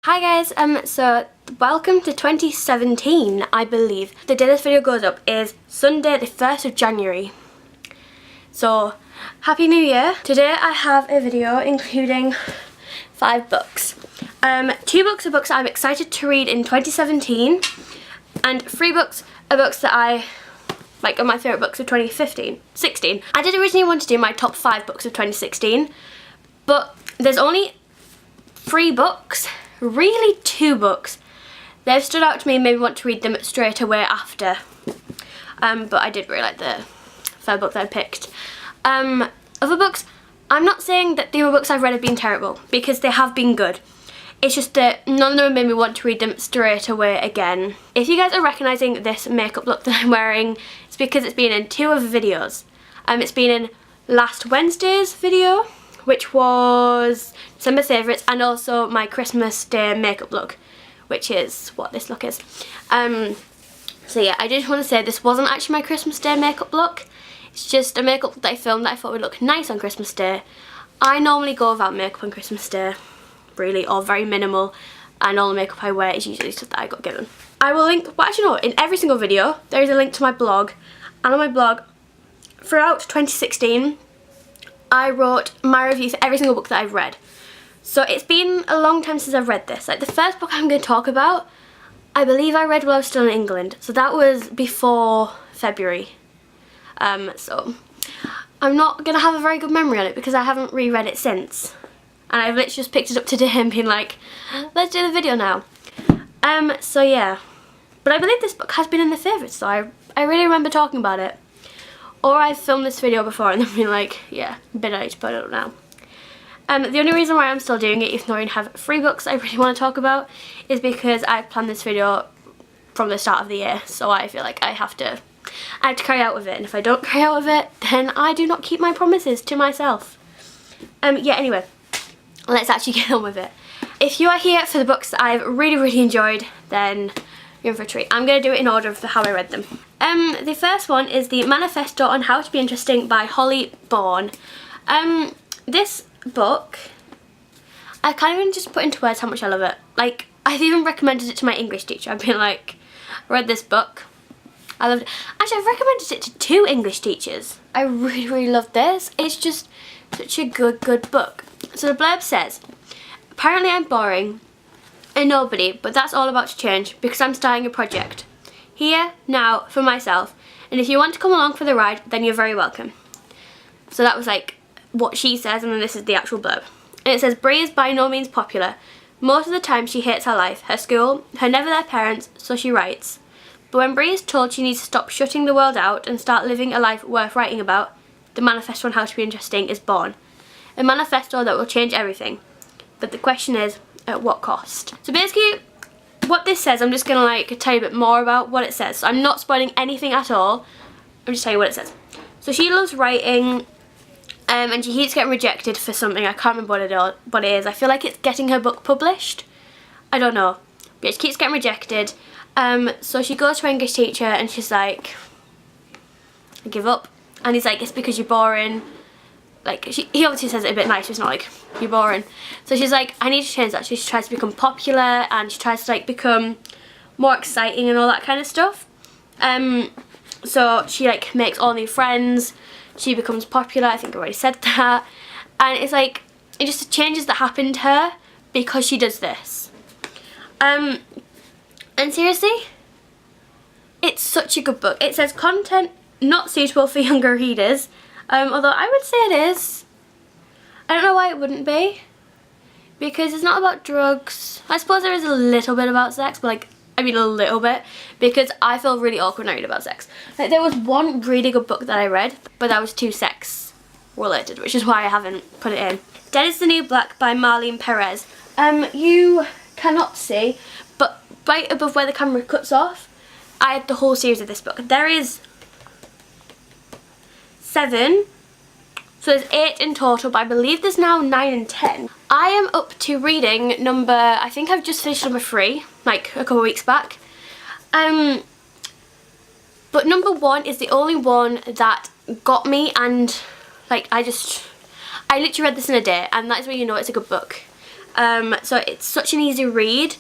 Hi guys, so welcome to 2017, I believe. The day this video goes up is Sunday the 1st of January. So, Happy New Year. Today I have a video including 5 books. 2 books are books that I'm excited to read in 2017, and 3 books are books that are my favourite books of 16. I did originally want to do my top 5 books of 2016, but there's only 3 books. Really 2 books. They've stood out to me and made me want to read them straight away after. But I did really like the 3rd book that I picked. Other books, I'm not saying that the other books I've read have been terrible, because they have been good. It's just that none of them made me want to read them straight away again. If you guys are recognising this makeup look that I'm wearing, it's because it's been in 2 other videos. It's been in last Wednesday's video, which was December favourites, and also my Christmas Day makeup look, which is what this look is. So yeah, I just want to say this wasn't actually my Christmas Day makeup look. It's just a makeup that I filmed that I thought would look nice on Christmas Day. I normally go without makeup on Christmas Day, really, or very minimal, and all the makeup I wear is usually stuff that I got given. I will link, well actually no, in every single video there is a link to my blog, and on my blog throughout 2016 I wrote my review for every single book that I've read. So it's been a long time since I've read this. Like, the first book I'm going to talk about, I believe I read while I was still in England. So that was before February. So I'm not going to have a very good memory on it because I haven't reread it since. And I've literally just picked it up today and been like, let's do the video now. So yeah. But I believe this book has been in the favourites, so I really remember talking about it. Or I've filmed this video before and then been like, yeah, a bit late to put it up now. The only reason why I'm still doing it, even though I have 3 books I really want to talk about, is because I planned this video from the start of the year. So I feel like I have to carry out with it. And if I don't carry out with it, then I do not keep my promises to myself. Yeah, anyway, let's actually get on with it. If you are here for the books that I've really enjoyed, then you're in for a treat. I'm going to do it in order of how I read them. The first one is the Manifesto on How to Be Interesting by Holly Bourne. This book, I can't even just put into words how much I love it. Like, I've even recommended it to my English teacher. I've been like, I read this book, I loved it. Actually, I've recommended it to 2 English teachers. I really loved this. It's just such a good book. So the blurb says, apparently I'm boring and nobody, but that's all about to change because I'm starting a project. Here, now, for myself, and if you want to come along for the ride, then you're very welcome. So that was like what she says, and then this is the actual blurb. And it says, Bree is by no means popular. Most of the time she hates her life, her school, her never there parents, so she writes. But when Bree is told she needs to stop shutting the world out and start living a life worth writing about, the manifesto on how to be interesting is born. A manifesto that will change everything. But the question is, at what cost? So basically, what this says, I'm just going to like tell you a bit more about what it says. So I'm not spoiling anything at all. I'm just telling you what it says. So she loves writing, and she keeps getting rejected for something. I can't remember what it is. I feel like it's getting her book published. I don't know. But she keeps getting rejected. So she goes to her English teacher and she's like, I give up. And he's like, it's because you're boring. Like, he obviously says it a bit nice, it's not like, you're boring. So she's like, I need to change that. So she tries to become popular and she tries to like become more exciting and all that kind of stuff. So she like makes all new friends, she becomes popular, I think I already said that. And it's like, it just changes that happen to her because she does this. And seriously, it's such a good book. It says content not suitable for younger readers. Although I would say it is. I don't know why it wouldn't be. Because it's not about drugs. I suppose there is a little bit about sex, but like, I mean a little bit. Because I feel really awkward when I read about sex. Like, there was one really good book that I read, but that was too sex related, which is why I haven't put it in. Dead is the New Black by Marlene Perez. You cannot see, but right above where the camera cuts off, I had the whole series of this book. There is 7, so there's 8 in total, but I believe there's now 9 and 10. I am up to reading number, I think I've just finished number 3, like a couple of weeks back. But number 1 is the only one that got me, and like I literally read this in a day, and that's when you know it's a good book. So it's such an easy read.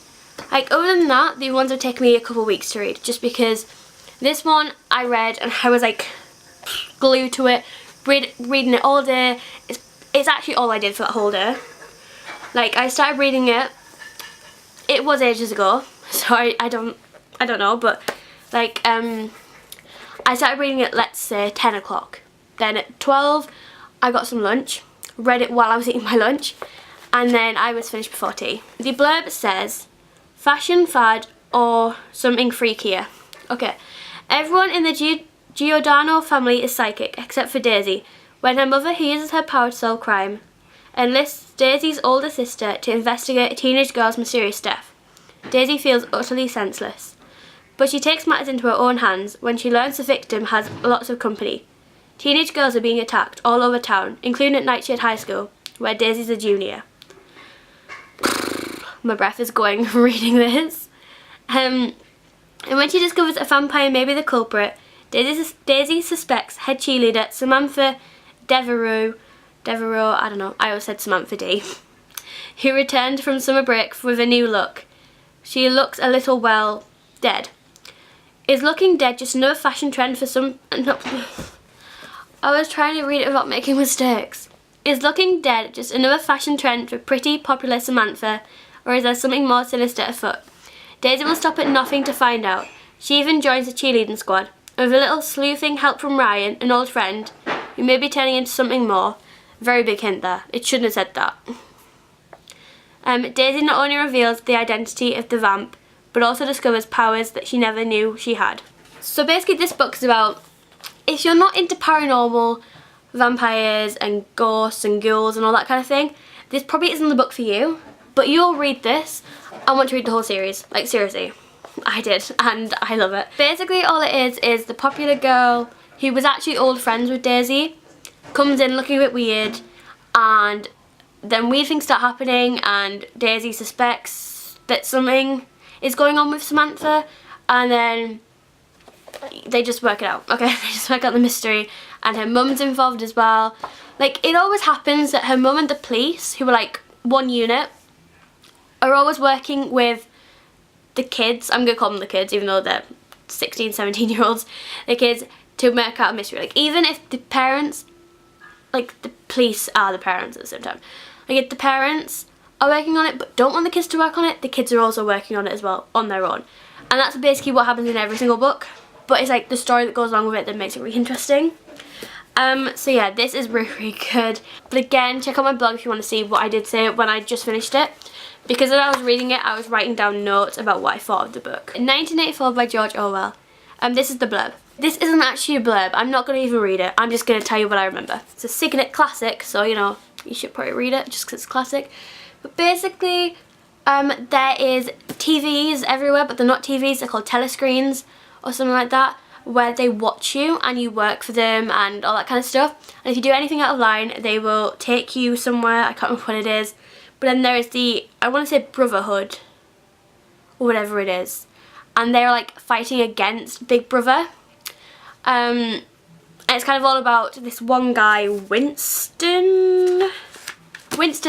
Like, other than that, the ones have taken me a couple of weeks to read, just because this one I read and I was like glued to it, reading it all day. It's actually all I did for that whole day. Like, I started reading it, it was ages ago, so I don't know, but like I started reading it, let's say 10 o'clock. Then at 12 I got some lunch, read it while I was eating my lunch, and then I was finished before tea. The blurb says, fashion fad or something freakier. Okay, everyone in the Giordano family is psychic except for Daisy. When her mother, who uses her power to solve crime, enlists Daisy's older sister to investigate a teenage girl's mysterious death, Daisy feels utterly senseless. But she takes matters into her own hands when she learns the victim has lots of company. Teenage girls are being attacked all over town, including at Nightshade High School, where Daisy's a junior. My breath is going reading this. And when she discovers a vampire may be the culprit, Daisy suspects head cheerleader Samantha Devereaux, I don't know, I always said Samantha D, who returned from summer break with a new look. She looks a little, well, dead. Is looking dead just another fashion trend for some... No, I was trying to read it without making mistakes. Is looking dead just another fashion trend for pretty, popular Samantha, or is there something more sinister afoot? Daisy will stop at nothing to find out. She even joins the cheerleading squad. With a little sleuthing help from Ryan, an old friend, who may be turning into something more. Very big hint there. It shouldn't have said that. Daisy not only reveals the identity of the vamp, but also discovers powers that she never knew she had. So basically this book is about, if you're not into paranormal, vampires and ghosts and ghouls and all that kind of thing, this probably isn't the book for you. But you'll read this and want to read the whole series. Like, seriously. I did, and I love it. Basically all it is the popular girl who was actually old friends with Daisy comes in looking a bit weird, and then weird things start happening, and Daisy suspects that something is going on with Samantha, and then they just work it out. Okay, they just work out the mystery, and her mum's involved as well. Like, it always happens that her mum and the police, who are like one unit, are always working with the kids. I'm gonna call them the kids, even though they're 16, 17-year-olds. The kids, to work out a mystery. Like, even if the parents, like, the police are the parents at the same time. Like, if the parents are working on it but don't want the kids to work on it, the kids are also working on it as well, on their own. And that's basically what happens in every single book. But it's like the story that goes along with it that makes it really interesting. So yeah, this is really, really good. But again, check out my blog if you want to see what I did say when I just finished it. Because as I was reading it, I was writing down notes about what I thought of the book. 1984 by George Orwell. This is the blurb. This isn't actually a blurb. I'm not going to even read it. I'm just going to tell you what I remember. It's a Signet classic, so you know, you should probably read it just because it's classic. But basically, there is TVs everywhere, but they're not TVs. They're called telescreens or something like that, where they watch you and you work for them and all that kind of stuff. And if you do anything out of line, they will take you somewhere. I can't remember what it is. But then there is the, I want to say Brotherhood, or whatever it is. And they're like fighting against Big Brother. And it's kind of all about this one guy, Winston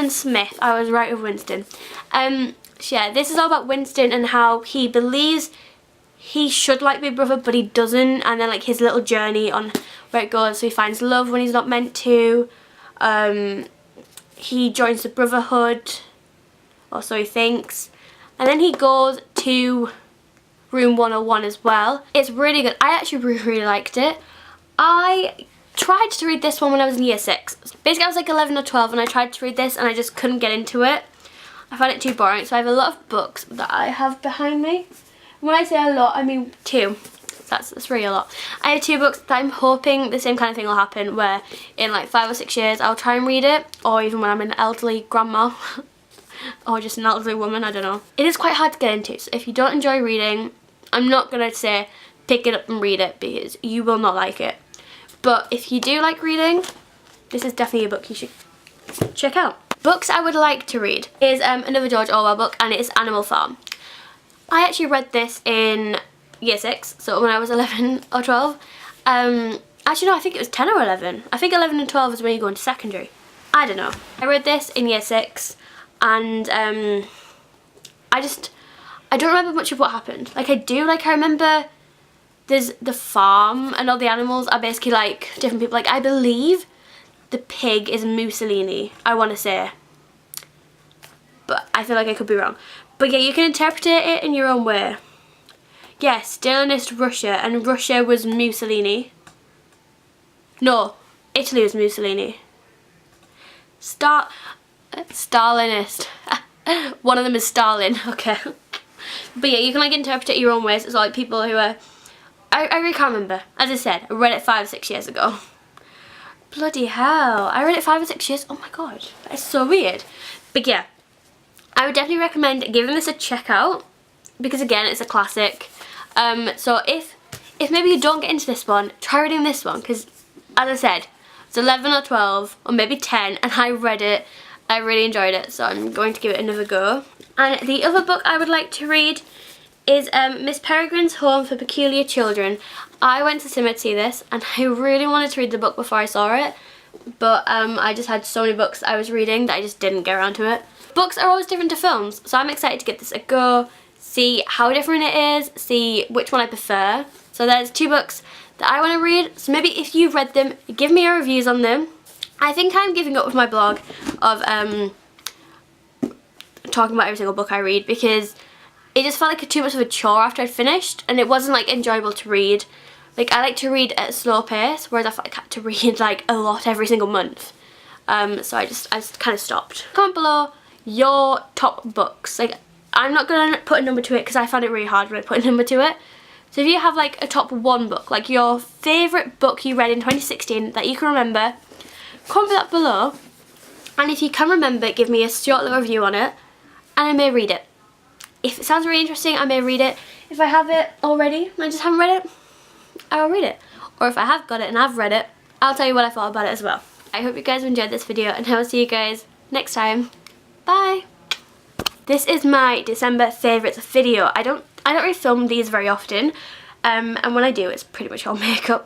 Smith. I was right with Winston. So yeah, this is all about Winston and how he believes he should like Big Brother, but he doesn't. And then like his little journey on where it goes. So he finds love when he's not meant to. He joins the Brotherhood, or so he thinks. And then he goes to Room 101 as well. It's really good. I actually really liked it. I tried to read this one when I was in year 6. Basically I was like 11 or 12 and I tried to read this and I just couldn't get into it. I found it too boring. So I have a lot of books that I have behind me. When I say a lot, I mean 2. That's really a lot. I have 2 books that I'm hoping the same kind of thing will happen, where in like 5 or 6 years I'll try and read it, or even when I'm an elderly grandma or just an elderly woman, I don't know. It is quite hard to get into, so if you don't enjoy reading, I'm not going to say pick it up and read it, because you will not like it. But if you do like reading, this is definitely a book you should check out. Books I would like to read is another George Orwell book, and it is Animal Farm. I actually read this in year 6, so when I was 11 or 12. Actually no, I think it was 10 or 11. I think 11 and 12 is when you go into secondary. I don't know. I read this in year 6 and I don't remember much of what happened. Like I remember there's the farm and all the animals are basically like different people. Like I believe the pig is Mussolini, I want to say, but I feel like I could be wrong. But yeah, you can interpret it in your own way. Yes, Stalinist Russia, and Russia was Mussolini. No, Italy was Mussolini. Stalinist. One of them is Stalin, okay. But yeah, you can like interpret it your own ways. It's like people who are, I really can't remember. As I said, I read it 5 or 6 years ago. Bloody hell, I read it 5 or 6 years, oh my god, that is so weird. But yeah, I would definitely recommend giving this a check out, because again, it's a classic. So if maybe you don't get into this one, try reading this one, because as I said, it's 11 or 12, or maybe 10, and I read it, I really enjoyed it, so I'm going to give it another go. And the other book I would like to read is Miss Peregrine's Home for Peculiar Children. I went to cinema to see this, and I really wanted to read the book before I saw it, but I just had so many books I was reading that I just didn't get around to it. Books are always different to films, so I'm excited to give this a go, see how different it is, see which one I prefer. So there's 2 books that I want to read, so maybe if you've read them, give me your reviews on them. I think I'm giving up with my blog of talking about every single book I read, because it just felt like too much of a chore after I'd finished, and it wasn't like enjoyable to read. Like I like to read at a slow pace, whereas I felt like I had to read like a lot every single month. So I just kind of stopped. Comment below your top books. Like I'm not gonna put a number to it because I found it really hard when I put a number to it. So if you have like a top 1 book, like your favourite book you read in 2016 that you can remember, comment that below. And if you can remember, give me a short little review on it, and I may read it. If it sounds really interesting, I may read it. If I have it already and I just haven't read it, I'll read it. Or if I have got it and I've read it, I'll tell you what I thought about it as well. I hope you guys enjoyed this video, and I will see you guys next time. Bye! This is my December favourites video. I don't really film these very often, and when I do, it's pretty much all makeup.